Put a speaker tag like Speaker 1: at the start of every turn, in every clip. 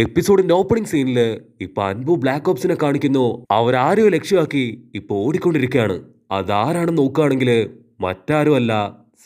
Speaker 1: എപ്പിസോഡിന്റെ opening സീനില് ഇപ്പൊ അൻപു black ഓപ്സിനെ കാണിക്കുന്നു. അവരാരെയോ ലക്ഷ്യമാക്കി ഇപ്പൊ ഓടിക്കൊണ്ടിരിക്കുകയാണ്. അതാരാണെന്ന് നോക്കുകയാണെങ്കിൽ മറ്റാരുമല്ല,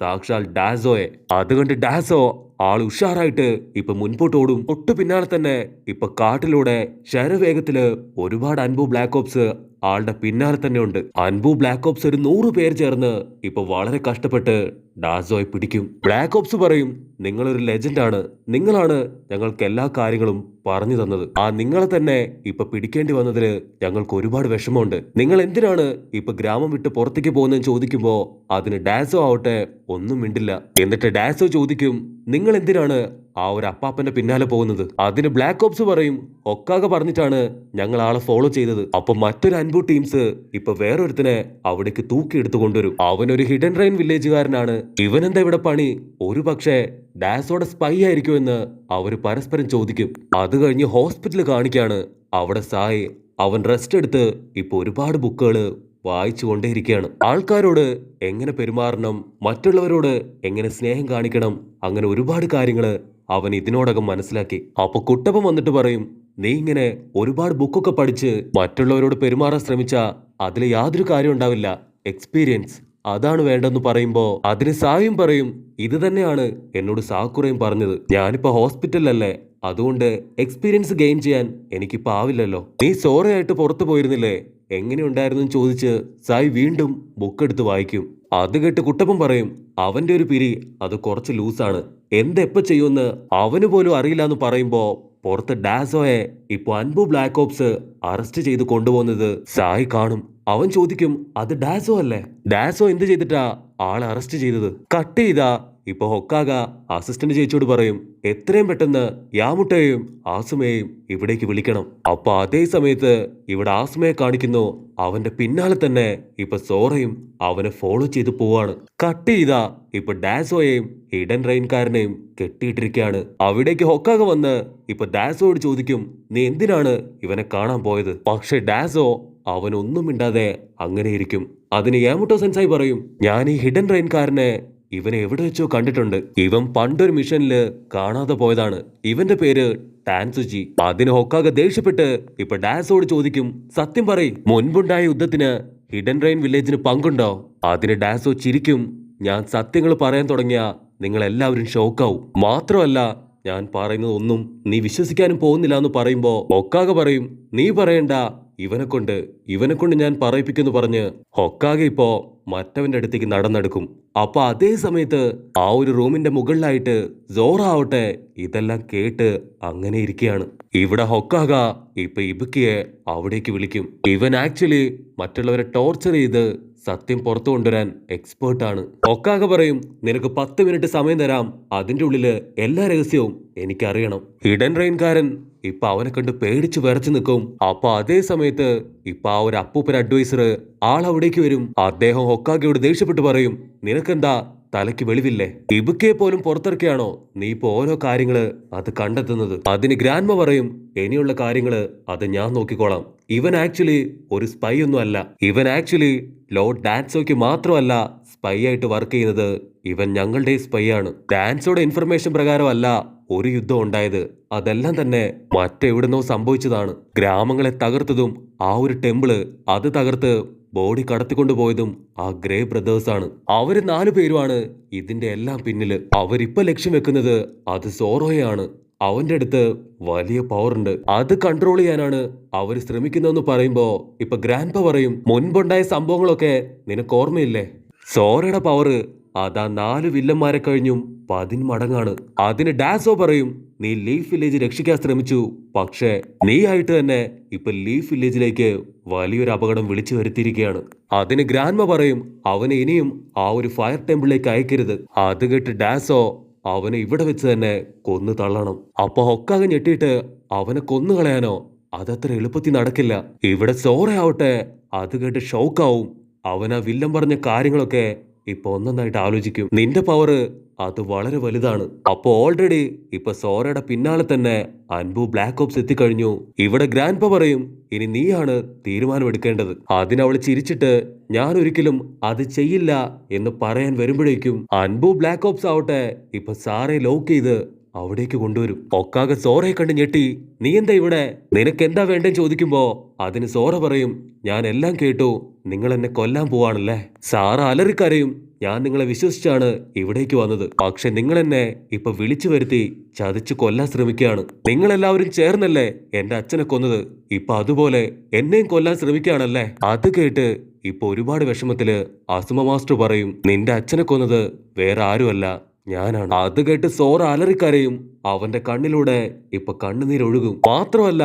Speaker 1: സാക്ഷാൽ ഡാസോയെ. അത് കണ്ട് ഡാസോ ആൾ ഉഷാറായിട്ട് ഇപ്പൊ മുൻപോട്ട് ഓടും. തൊട്ടു പിന്നാലെ തന്നെ ഇപ്പൊ കാട്ടിലൂടെ ശരവേഗത്തില് ഒരുപാട് അൻപു ബ്ലാക്ക് ഓപ്സ് ആളുടെ പിന്നാലെ തന്നെ ഉണ്ട്. അൻപു ബ്ലാക്ക് ഓപ്സ് ഒരു 100 പേര് ചേർന്ന് ഇപ്പൊ വളരെ കഷ്ടപ്പെട്ട് ഡാസോയെ പിടിക്കും. ബ്ലാക്ക് ഓപ്സ് പറയും, നിങ്ങളൊരു ലെജൻഡ് ആണ്, നിങ്ങളാണ് ഞങ്ങൾക്ക് എല്ലാ കാര്യങ്ങളും പറഞ്ഞു തന്നത്. ആ നിങ്ങളെ തന്നെ ഇപ്പൊ പിടിക്കേണ്ടി വന്നതില് ഞങ്ങൾക്ക് ഒരുപാട് വിഷമമുണ്ട്. നിങ്ങൾ എന്തിനാണ് ഇപ്പൊ ഗ്രാമം വിട്ട് പുറത്തേക്ക് പോകുന്നതെന്ന് ചോദിക്കുമ്പോ അതിന് ഡാസോ ആവട്ടെ ഒന്നും മിണ്ടില്ല. എന്നിട്ട് ഡാസോ ചോദിക്കും, നിങ്ങൾ എന്തിനാണ് ആ ഒരു അപ്പാപ്പന്റെ പിന്നാലെ പോകുന്നത്? അതിന് ബ്ലാക്ക് ഓപ്സ് പറയും, ഒക്കാക പറഞ്ഞിട്ടാണ് ഞങ്ങൾ ആളെ ഫോളോ ചെയ്തത്. അപ്പൊ മറ്റൊരു അൻപു ടീംസ് ഇപ്പൊ വേറൊരുത്തനെ അവിടേക്ക് തൂക്കിയെടുത്ത് കൊണ്ടുവരും. അവനൊരു ഹിഡൻ റെയിൻ വില്ലേജുകാരനാണ്. ഇവനെന്താ ഇവിടെ പണി? ഒരു പക്ഷേ ഡാസോടെ സ്പൈ ആയിരിക്കുമെന്ന് അവര് പരസ്പരം ചോദിക്കും. അത് കഴിഞ്ഞ് ഹോസ്പിറ്റൽ കാണിക്കാണ്. അവിടെ സായി അവൻ റെസ്റ്റ് എടുത്ത് ഇപ്പൊ ഒരുപാട് ബുക്കുകള് വായിച്ചു കൊണ്ടേയിരിക്കുകയാണ്. ആൾക്കാരോട് എങ്ങനെ പെരുമാറണം, മറ്റുള്ളവരോട് എങ്ങനെ സ്നേഹം കാണിക്കണം, അങ്ങനെ ഒരുപാട് കാര്യങ്ങള് അവൻ ഇതിനോടകം മനസ്സിലാക്കി. അപ്പൊ കുട്ടപ്പൻ വന്നിട്ട് പറയും, നീ ഇങ്ങനെ ഒരുപാട് ബുക്കൊക്കെ പഠിച്ച് മറ്റുള്ളവരോട് പെരുമാറാൻ ശ്രമിച്ചാ അതിൽ യാതൊരു കാര്യം ഉണ്ടാവില്ല. എക്സ്പീരിയൻസ് അതാണ് വേണ്ടെന്ന് പറയുമ്പോ അതിന് സായും പറയും, ഇത് തന്നെയാണ് എന്നോട് സാക്കുറയും പറഞ്ഞത്. ഞാനിപ്പോ ഹോസ്പിറ്റലിലല്ലേ, അതുകൊണ്ട് എക്സ്പീരിയൻസ് ഗെയിൻ ചെയ്യാൻ എനിക്കിപ്പോ ആവില്ലല്ലോ. നീ സോറയായിട്ട് പുറത്തു പോയിരുന്നില്ലേ, എങ്ങനെയുണ്ടായിരുന്നു ചോദിച്ച് സായി വീണ്ടും ബുക്ക് എടുത്ത് വായിക്കും. അത് കേട്ട് കുട്ടപ്പൻ പറയും, അവന്റെ ഒരു പിരി അത് കുറച്ച് ലൂസാണ്, എന്തെപ്പ ചെയ്യുമെന്ന് അവന് പോലും അറിയില്ല എന്ന് പറയുമ്പോ പുറത്ത് ഡാസോയെ ഇപ്പൊ അൻപു ബ്ലാക്ക് ഓപ്സ് അറസ്റ്റ് ചെയ്ത് കൊണ്ടുപോകുന്നത് സായി കാണും. അവൻ ചോദിക്കും, അത് ഡാസോ അല്ലേ? ഡാസോ എന്ത് ചെയ്തിട്ടാ ആളെ അറസ്റ്റ് ചെയ്തത്? കട്ട് ചെയ്താ ഇപ്പൊ ഹൊക്കാഗ അസിസ്റ്റന്റ് ചേച്ചിയോട് പറയും, എത്രയും പെട്ടെന്ന് യാമുട്ടയെയും ആസുമയെയും ഇവിടേക്ക് വിളിക്കണം. അപ്പൊ അതേ സമയത്ത് ഇവിടെ ആസുമയെ കാണിക്കുന്നു. അവന്റെ പിന്നാലെ തന്നെ ഇപ്പൊ സോറയും അവനെ ഫോളോ ചെയ്ത് പോവാണ്. കട്ട് ചെയ്താ ഇപ്പൊ ഡാസോയെയും ഹിഡൻ റെയിൻകാരനെയും കെട്ടിയിട്ടിരിക്കുകയാണ്. അവിടേക്ക് ഹൊക്കാഗ വന്ന് ഇപ്പൊ ഡാസോയോട് ചോദിക്കും, നീ എന്തിനാണ് ഇവനെ കാണാൻ പോയത്? പക്ഷെ ഡാസോ അവനൊന്നും മിണ്ടാതെ അങ്ങനെ ഇരിക്കും. അതിന് യാമുട്ടോ സെൻസായി പറയും, ഞാൻ ഈ ഹിഡൻ റെയിൻകാരനെ ഇവനെ എവിടെ വെച്ചോ കണ്ടിട്ടുണ്ട്. ഇവൻ പണ്ടൊരു മിഷനില് കാണാതെ പോയതാണ്. ഇവന്റെ പേര് ടാൻസുജി. അതിന് ഹൊക്കാഗ ദേഷ്യപ്പെട്ട് ഇപ്പൊ ഡാസോട് ചോദിക്കും, സത്യം പറയും, മുൻപുണ്ടായ യുദ്ധത്തിന് ഹിഡൻ റെയിൻ വില്ലേജിന് പങ്കുണ്ടോ? അതിന് ഡാസോ ചിരിക്കും, ഞാൻ സത്യങ്ങൾ പറയാൻ തുടങ്ങിയ നിങ്ങൾ എല്ലാവരും ഷോക്കാവും. മാത്രമല്ല ഞാൻ പറയുന്നത് ഒന്നും നീ വിശ്വസിക്കാനും പോകുന്നില്ല എന്ന് പറയുമ്പോ ഹൊക്കാഗ പറയും, നീ പറയണ്ട, ഇവനെ കൊണ്ട് ഞാൻ പറയിപ്പിക്കുന്നു പറഞ്ഞ് ഹൊക്കാഗ ഇപ്പോ മറ്റവന്റെ അടുത്തേക്ക് നടന്നെടുക്കും. അപ്പൊ അതേ സമയത്ത് ആ ഒരു റൂമിന്റെ മുകളിലായിട്ട് സോറ ആവട്ടെ ഇതെല്ലാം കേട്ട് അങ്ങനെ ഇരിക്കുകയാണ്. ഇവിടെ ഹൊക്കാഗ ഇപ്പൊ ഇബുക്കിയെ അവിടേക്ക് വിളിക്കും. ഇവൻ ആക്ച്വലി മറ്റുള്ളവരെ ടോർച്ചർ ചെയ്ത് സത്യം പുറത്തു കൊണ്ടുവരാൻ എക്സ്പേർട്ടാണ്. ഹൊക്കാഗ പറയും, നിനക്ക് 10 മിനിറ്റ് സമയം തരാം, അതിന്റെ ഉള്ളില് എല്ലാ രഹസ്യവും എനിക്കറിയണം. ഹിഡൻ റെയിൻകാരൻ ഇപ്പൊ അവനെ കണ്ട് പേടിച്ച് വിറച്ചു നിൽക്കും. അപ്പൊ അതേ സമയത്ത് ഇപ്പൊ ആ ഒരു അപ്പൂപ്പൻ അഡ്വൈസർ അവിടേക്ക് വരും. അദ്ദേഹം ഹൊക്കാഗയോട് ദേഷ്യപ്പെട്ട് പറയും, നിനക്കെന്താ തലയ്ക്ക് വെളിവില്ലേ? ഇബുക്കയെ പോലും പുറത്തിറക്കിയാണോ നീ ഇപ്പൊ ഓരോ കാര്യങ്ങള് അത് കണ്ടെത്തുന്നത്? അതിന് ഗ്രാൻഡ്മ പറയും, ഇനിയുള്ള കാര്യങ്ങള് അത് ഞാൻ നോക്കിക്കോളാം. ഇവൻ ആക്ച്വലി ഒരു സ്പൈ ഒന്നും അല്ല. ഇവൻ ആക്ച്വലി ലോർഡ് ഡാൻസോയ്ക്ക് മാത്രമല്ല സ്പൈ ആയിട്ട് വർക്ക് ചെയ്യുന്നത്, ഇവൻ ഞങ്ങളുടെ സ്പൈ ആണ്. ഡാൻസോയുടെ ഇൻഫർമേഷൻ പ്രകാരമല്ല ഒരു യുദ്ധം ഉണ്ടായത്, അതെല്ലാം തന്നെ മറ്റെവിടുന്നോ സംഭവിച്ചതാണ്. ഗ്രാമങ്ങളെ തകർത്തതും ആ ഒരു ടെമ്പിള് അത് തകർത്ത് ബോഡി കടത്തിക്കൊണ്ടുപോയതും ആ ഗ്രേ ബ്രദേഴ്സ് ആണ്. അവര് 4 പേരുമാണ് ഇതിന്റെ എല്ലാം പിന്നില്. അവരിപ്പൊ ലക്ഷ്യം വെക്കുന്നത് അത് സോറോയാണ്. അവന്റെ അടുത്ത് വലിയ പവർ ഉണ്ട്, അത് കൺട്രോൾ ചെയ്യാനാണ് അവര് ശ്രമിക്കുന്നതെന്ന് പറയുമ്പോ ഇപ്പൊ ഗ്രാൻഡ്പ പറയും, മുൻപുണ്ടായ സംഭവങ്ങളൊക്കെ നിനക്ക് ഓർമ്മയില്ലേ? സോറയുടെ പവർ അതാ 4 വില്ലന്മാരെ കഴിഞ്ഞും 10 മടങ്ങാണ്. അതിന് ഡാസോ പറയും, നീ ലീഫ് വില്ലേജ് രക്ഷിക്കാൻ ശ്രമിച്ചു, പക്ഷേ നീ ആയിട്ട് തന്നെ ഇപ്പൊ ലീഫ് വില്ലേജിലേക്ക് വലിയൊരു അപകടം വിളിച്ചു വരുത്തിയിരിക്കുകയാണ്. അതിന് ഗ്രാൻഡ്മ പറയും, അവനെ ഇനിയും ആ ഒരു ഫയർ ടെമ്പിളിലേക്ക് അയക്കരുത്. അത് കേട്ട് ഡാസോ അവനെ ഇവിടെ വെച്ച് തന്നെ കൊന്നു തള്ളണം. അപ്പൊ ഹൊക്കാഗ ഞെട്ടിയിട്ട് അവനെ കൊന്നു കളയാനോ? അതത്ര എളുപ്പത്തിൽ നടക്കില്ല. ഇവിടെ സോറയാവട്ടെ അത് കേട്ട് ഷോക്കാവും. അവൻ ആ വില്ലൻ പറഞ്ഞ കാര്യങ്ങളൊക്കെ ഇപ്പൊ ഒന്നൊന്നായിട്ട് ആലോചിക്കും. നിന്റെ പവർ അത് വളരെ വലുതാണ്. അപ്പൊ ഓൾറെഡി ഇപ്പൊ സോറയുടെ പിന്നാലെ തന്നെ അൻപു ബ്ലാക്ക് ഓപ്സ് എത്തിക്കഴിഞ്ഞു. ഇവിടെ ഗ്രാൻഡ്പ പറയും, ഇനി നീയാണ് തീരുമാനമെടുക്കേണ്ടത്. അതിനവൾ ചിരിച്ചിട്ട്, ഞാൻ ഒരിക്കലും അത് ചെയ്യില്ല എന്ന് പറയാൻ വരുമ്പോഴേക്കും അൻപു ബ്ലാക്ക് ഓപ്സ് ആവട്ടെ ഇപ്പൊ സാറെ ലോക്ക് ചെയ്ത് അവിടേക്ക് കൊണ്ടുവരും. ഹൊക്കാഗെ സോറയെ കണ്ട് ഞെട്ടി, നീ എന്താ ഇവിടെ, നിനക്ക് എന്താ വേണ്ടെന്ന് ചോദിക്കുമ്പോ അതിന് സോറ പറയും, ഞാൻ എല്ലാം കേട്ടു, നിങ്ങൾ എന്നെ കൊല്ലാൻ പോവാണല്ലേ. സാറ അലറിക്കരയും, ഞാൻ നിങ്ങളെ വിശ്വസിച്ചാണ് ഇവിടേക്ക് വന്നത്, പക്ഷെ നിങ്ങൾ എന്നെ ഇപ്പൊ വിളിച്ചു വരുത്തി ചതിച്ചു കൊല്ലാൻ ശ്രമിക്കുകയാണ്. നിങ്ങളെല്ലാവരും ചേർന്നല്ലേ എന്റെ അച്ഛനെ കൊന്നത്, ഇപ്പൊ അതുപോലെ എന്നെയും കൊല്ലാൻ ശ്രമിക്കുകയാണല്ലേ. അത് കേട്ട് ഇപ്പൊ ഒരുപാട് വിഷമത്തില് അസുമ മാസ്റ്റർ പറയും, നിന്റെ അച്ഛനെ കൊന്നത് വേറെ ആരുമല്ല, ഞാനാണ്. അത് കേട്ട് സോറ അലറിക്കരയും. അവന്റെ കണ്ണിലൂടെ ഇപ്പൊ കണ്ണുനീരൊഴുകും. മാത്രമല്ല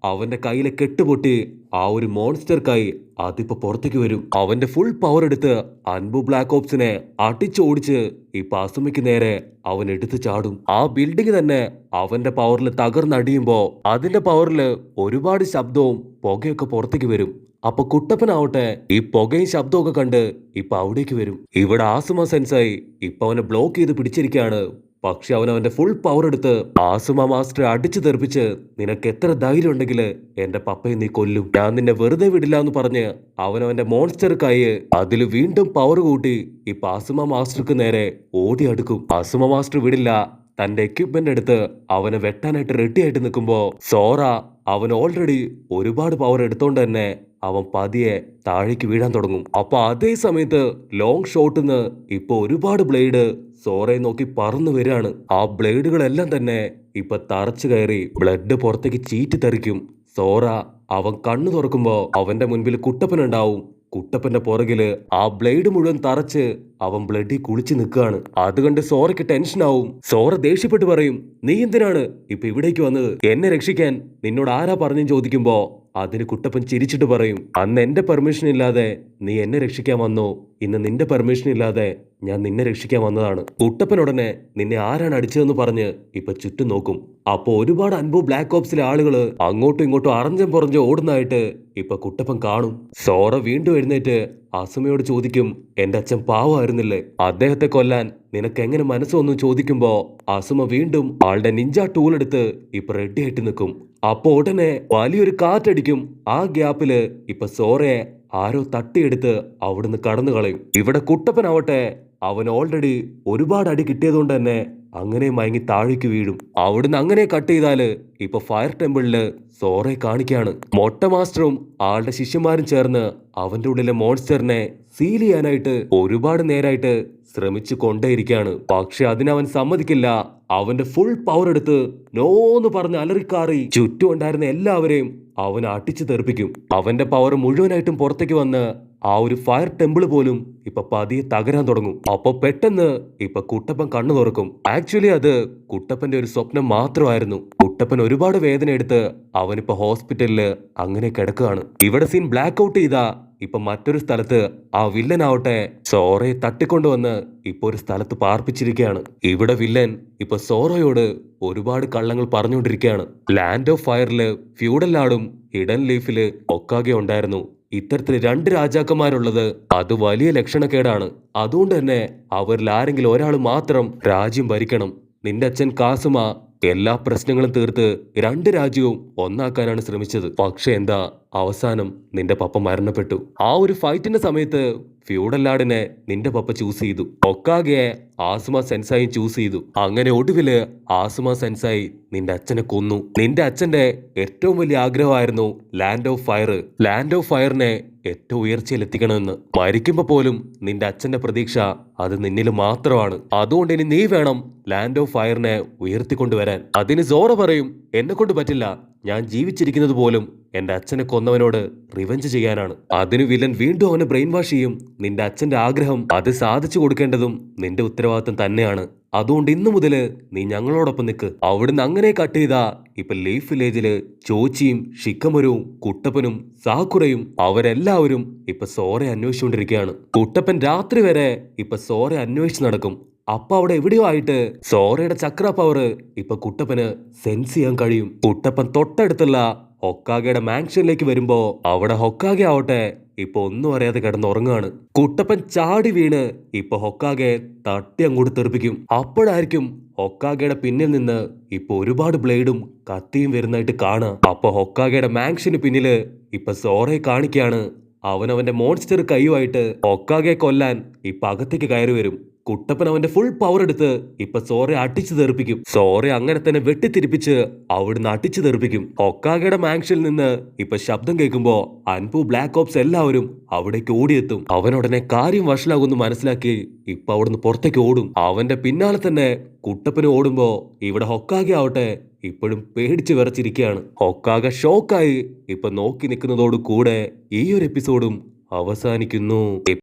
Speaker 1: അവന്റെ കയ്യിലെ കെട്ടുപൊട്ടി ആ ഒരു മോൺസ്റ്റർ കൈ അതിപ്പോ പുറത്തേക്ക് വരും. അവന്റെ ഫുൾ പവർ എടുത്ത് അൻബു ബ്ലാക്ക് ഓപ്സിനെ അടിച്ചോടിച്ച് ഇപ്പൊ അസുമയ്ക്ക് നേരെ അവൻ എടുത്തു ചാടും. ആ ബിൽഡിംഗ് തന്നെ അവന്റെ പവറിൽ തകർന്നടിയുമ്പോ അതിന്റെ പവറിൽ ഒരുപാട് ശബ്ദവും പുകയൊക്കെ പുറത്തേക്ക് വരും. അപ്പൊ കുട്ടപ്പനാവട്ടെ ഈ പുകയും ശബ്ദമൊക്കെ കണ്ട് ഇപ്പൊ അവിടേക്ക് വരും. ഇവിടെ ആസുമ സെൻസായി ഇപ്പൊ അവനെ ബ്ലോക്ക് ചെയ്ത് പിടിച്ചിരിക്കുകയാണ്. പക്ഷെ അവന്റെ ഫുൾ പവർ എടുത്ത് ആസുമ മാസ്റ്ററെ അടിച്ചു തെറിപ്പിച്ച്, നിനക്ക് എത്ര ധൈര്യം ഉണ്ടെങ്കിൽ എന്റെ പപ്പയെ നീ കൊല്ലും, ഞാൻ നിന്നെ വെറുതെ വിടില്ല എന്ന് പറഞ്ഞ് അവന്റെ മോൺസ്റ്റർ കൈ അതിൽ വീണ്ടും പവർ കൂട്ടി ഇപ്പൊ ആസുമ മാസ്റ്റർക്ക് നേരെ ഓടി അടുക്കും. ആസുമ മാസ്റ്റർ വിടില്ല. തന്റെ എക്യുപ്മെന്റ് എടുത്ത് അവനെ വെട്ടാനായിട്ട് റെഡി ആയിട്ട് നിൽക്കുമ്പോ സോറ അവൻ ഓൾറെഡി ഒരുപാട് പവർ എടുത്തോണ്ട് തന്നെ അവൻ പതിയെ താഴേക്ക് വീഴാൻ തുടങ്ങും. അപ്പൊ അതേ സമയത്ത് ലോങ് ഷോട്ടിന്ന് ഇപ്പൊ ഒരുപാട് ബ്ലേഡ് സോറയെ നോക്കി പറന്നു വരികയാണ്. ആ ബ്ലേഡുകളെല്ലാം തന്നെ ഇപ്പൊ തറച്ചു കയറി ബ്ലഡ് പുറത്തേക്ക് ചീറ്റി തെറിക്കും. സോറ അവൻ കണ്ണു തുറക്കുമ്പോ അവന്റെ മുൻപിൽ കുട്ടപ്പനുണ്ടാവും. കുട്ടപ്പന്റെ പുറകില് ആ ബ്ലേഡ് മുഴുവൻ തറച്ച് അവൻ ബ്ലഡിൽ കുളിച്ച് നിൽക്കുകയാണ്. അത് കണ്ട് സോറയ്ക്ക് ടെൻഷനാവും. സോറ ദേഷ്യപ്പെട്ട് പറയും, നീ എന്തിനാണ് ഇപ്പൊ ഇവിടേക്ക് വന്നത്, എന്നെ രക്ഷിക്കാൻ നിന്നോട് ആരാ പറഞ്ഞു ചോദിക്കുമ്പോ അതിന് കുട്ടപ്പൻ ചിരിച്ചിട്ട് പറയും, അന്ന് എന്റെ പെർമിഷൻ ഇല്ലാതെ നീ എന്നെ രക്ഷിക്കാൻ വന്നോ, ഇന്ന് നിന്റെ പെർമിഷൻ ഇല്ലാതെ ഞാൻ നിന്നെ രക്ഷിക്കാൻ വന്നതാണ്. കുട്ടപ്പൻ ഉടനെ നിന്നെ ആരാണ് അടിച്ചതെന്ന് പറഞ്ഞ് ഇപ്പൊ ചുറ്റും നോക്കും. അപ്പൊ ഒരുപാട് അൻപു ബ്ലാക്ക് ഓപ്സിലെ ആളുകള് അങ്ങോട്ടും ഇങ്ങോട്ടും അറഞ്ചം പുറഞ്ചും ഓടുന്നതായിട്ട് ഇപ്പൊ കുട്ടപ്പൻ കാണും. സോറ വീണ്ടും എഴുന്നേറ്റ് അസുമയോട് ചോദിക്കും, എന്റെ അച്ഛൻ പാവമായിരുന്നില്ലേ, അദ്ദേഹത്തെ കൊല്ലാൻ നിനക്ക് എങ്ങനെ മനസ്സൊന്നും ചോദിക്കുമ്പോ അസുമ വീണ്ടും ആളുടെ നിഞ്ച ടൂൾ എടുത്ത് ഇപ്പൊ റെഡി ആയിട്ട് നിൽക്കും. അപ്പൊ ഉടനെ വലിയൊരു കാറ്റടിക്കും. ആ ഗ്യാപ്പില് ഇപ്പൊ സോറയെ ആരോ തട്ടിയെടുത്ത് അവിടുന്ന് കടന്നു കളയും. ഇവിടെ കുട്ടപ്പനാവട്ടെ അവൻ ഓൾറെഡി ഒരുപാട് അടി കിട്ടിയതുകൊണ്ട് തന്നെ അങ്ങനെ മയങ്ങി താഴേക്ക് വീഴും. അവിടുന്ന് അങ്ങനെ കട്ട് ചെയ്താല് ഇപ്പൊ ഫയർ ടെമ്പിളില് സോറയെ കാണിക്കാണ്. മൊട്ട മാസ്റ്ററും ആളുടെ ശിഷ്യന്മാരും ചേർന്ന് അവന്റെ ഉള്ളിലെ മോൺസ്റ്ററിനെ സീൽ ചെയ്യാനായിട്ട് ഒരുപാട് നേരായിട്ട് ശ്രമിച്ചു കൊണ്ടേയിരിക്കാണ്. പക്ഷെ അതിനവൻ സമ്മതിക്കില്ല. അവന്റെ ഫുൾ പവർ എടുത്ത് നോന്ന് പറഞ്ഞ് അലറിക്കാറി ചുറ്റും ഉണ്ടായിരുന്ന എല്ലാവരെയും അവൻ അടിച്ചു തെറിപ്പിക്കും. അവന്റെ പവർ മുഴുവനായിട്ടും പുറത്തേക്ക് വന്ന് ആ ഒരു ഫയർ ടെമ്പിൾ പോലും ഇപ്പൊ പതിയെ തകരാൻ തുടങ്ങും. അപ്പൊ പെട്ടെന്ന് ഇപ്പൊ കുട്ടപ്പൻ കണ്ണു തുറക്കും. ആക്ച്വലി അത് കുട്ടപ്പന്റെ ഒരു സ്വപ്നം മാത്രമായിരുന്നു. കുട്ടപ്പൻ ഒരുപാട് വേദന എടുത്ത് അവനിപ്പോ ഹോസ്പിറ്റലില് അങ്ങനെ കിടക്കുകയാണ്. ഇവിടെ സീൻ ബ്ലാക്ക് ഔട്ട് ചെയ്താ ഇപ്പൊ മറ്റൊരു സ്ഥലത്ത് ആ വില്ലനാവട്ടെ സോറയെ തട്ടിക്കൊണ്ടുവന്ന് ഇപ്പൊ ഒരു സ്ഥലത്ത് പാർപ്പിച്ചിരിക്കുകയാണ്. ഇവിടെ വില്ലൻ ഇപ്പൊ സോറയോട് ഒരുപാട് കള്ളങ്ങൾ പറഞ്ഞുകൊണ്ടിരിക്കുകയാണ്. ലാൻഡ് ഓഫ് ഫയറില് ഫ്യൂഡൽ ആളും ഹിഡൻ ലീഫില് ഹൊക്കാഗെ ഉണ്ടായിരുന്നു. ഇത്തരത്തിൽ 2 രാജാക്കന്മാരുള്ളത് അത് വലിയ ലക്ഷണക്കേടാണ്. അതുകൊണ്ട് തന്നെ അവരിൽ ആരെങ്കിലും ഒരാൾ മാത്രം രാജ്യം ഭരിക്കണം. നിന്റെ അച്ഛൻ കാസുമ എല്ലാ പ്രശ്നങ്ങളും തീർത്ത് 2 രാജ്യവും ഒന്നാക്കാനാണ് ശ്രമിച്ചത്. പക്ഷെ എന്താ, അവസാനം നിന്റെ പപ്പ മരണപ്പെട്ടു. ആ ഒരു ഫൈറ്റിന്റെ സമയത്ത് ഫ്യൂഡല്ലാടിനെ നിന്റെ പപ്പ ചൂസ് ചെയ്തു. ഹൊക്കാഗെയെ ആസുമ സെൻസായി ചൂസ് ചെയ്തു. അങ്ങനെ ഒടുവില് ആസുമ സെൻസായി നിന്റെ അച്ഛനെ കൊന്നു. നിന്റെ അച്ഛന്റെ ഏറ്റവും വലിയ ആഗ്രഹമായിരുന്നു land of fire. Land of ഫയറിനെ ഏറ്റവും ഉയർച്ചയിൽ എത്തിക്കണമെന്ന്. മരിക്കുമ്പോ പോലും നിന്റെ അച്ഛന്റെ പ്രതീക്ഷ അത് നിന്നിൽ മാത്രമാണ്. അതുകൊണ്ട് ഇനി നീ വേണം ലാൻഡ് ഓഫ് ഫയറിനെ ഉയർത്തിക്കൊണ്ടുവരാൻ. അതിന് സോറ പറയും, എന്നെ കൊണ്ട് പറ്റില്ല, ഞാൻ ജീവിച്ചിരിക്കുന്നത് പോലും എന്റെ അച്ഛനെ കൊന്നവനോട് റിവെഞ്ച് ചെയ്യാനാണ്. അതിന് വില്ലൻ വീണ്ടും അവനെ ബ്രെയിൻ വാഷ് ചെയ്യും. നിന്റെ അച്ഛന്റെ ആഗ്രഹം അത് സാധിച്ചു കൊടുക്കേണ്ടതും നിന്റെ ഉത്തരവാദിത്തം തന്നെയാണ്. അതുകൊണ്ട് ഇന്നു മുതല് നീ ഞങ്ങളോടൊപ്പം നിൽക്ക്. അവിടുന്ന് അങ്ങനെ കട്ട് ചെയ്താ ഇപ്പൊ ലീഫ് വില്ലേജില് ചോച്ചിയും ഷിക്കമരും കുട്ടപ്പനും സാക്കുറയും അവരെല്ലാവരും ഇപ്പൊ സോറെ അന്വേഷിച്ചുകൊണ്ടിരിക്കുകയാണ്. കുട്ടപ്പൻ രാത്രി വരെ ഇപ്പൊ സോറെ അന്വേഷിച്ച് നടക്കും. അപ്പൊ അവിടെ എവിടെയോ ആയിട്ട് സോറയുടെ ചക്ര പവർ ഇപ്പൊ കുട്ടപ്പന് സെൻസ് ചെയ്യാൻ കഴിയും. കുട്ടപ്പൻ തൊട്ടടുത്തുള്ള ഹൊക്കാഗയുടെ മാൻഷനിലേക്ക് വരുമ്പോ അവിടെ ഹൊക്കാഗെ ആവട്ടെ ഇപ്പൊ ഒന്നും അറിയാതെ കിടന്നുറങ്ങാണ്. കുട്ടപ്പൻ ചാടി വീണ് ഇപ്പൊ ഹൊക്കാഗെ തട്ടി അങ്ങോട്ട് തെറിപ്പിക്കും. അപ്പോഴായിരിക്കും ഹൊക്കാഗയുടെ പിന്നിൽ നിന്ന് ഇപ്പൊ ഒരുപാട് ബ്ലേഡും കത്തിയും വരുന്നതായിട്ട് കാണാം. അപ്പൊ ഹൊക്കാഗയുടെ മാൻഷന് പിന്നില് ഇപ്പൊ സോറയെ കാണിക്കാണ്. അവനവന്റെ മോൺസ്റ്റർ കൈയുമായിട്ട് ഹൊക്കാഗെ കൊല്ലാൻ ഇപ്പൊ അകത്തേക്ക് കയറി വരും. കുട്ടപ്പൻ അവന്റെ ഫുൾ പവർ എടുത്ത് ഇപ്പൊ സോറയെ അടിച്ചു തെറിപ്പിക്കും. സോറയെ അങ്ങനെ തന്നെ വെട്ടിത്തിരിപ്പിച്ച് അവിടുന്ന് അടിച്ചു തെറിപ്പിക്കും. ഹൊക്കാഗയുടെ മാൻഷനിൽ നിന്ന് ഇപ്പൊ ശബ്ദം കേൾക്കുമ്പോ അൻപു ബ്ലാക്ക് ഓപ്സ് എല്ലാവരും അവിടേക്ക് ഓടിയെത്തും. അവനുടനെ കാര്യം വഷളാകുന്നു മനസ്സിലാക്കി ഇപ്പൊ അവിടുന്ന് പുറത്തേക്ക് ഓടും. അവന്റെ പിന്നാലെ തന്നെ കുട്ടപ്പന് ഓടുമ്പോ ഇവിടെ ഹൊക്കാഗെ ആവട്ടെ ഇപ്പോഴും പേടിച്ച് വിറച്ചിരിക്കുകയാണ്. ഹൊക്കാഗ ഷോക്കായി ഇപ്പൊ നോക്കി നിൽക്കുന്നതോട് കൂടെ ഈ ഒരു എപ്പിസോഡും അവസാനിക്കുന്നു.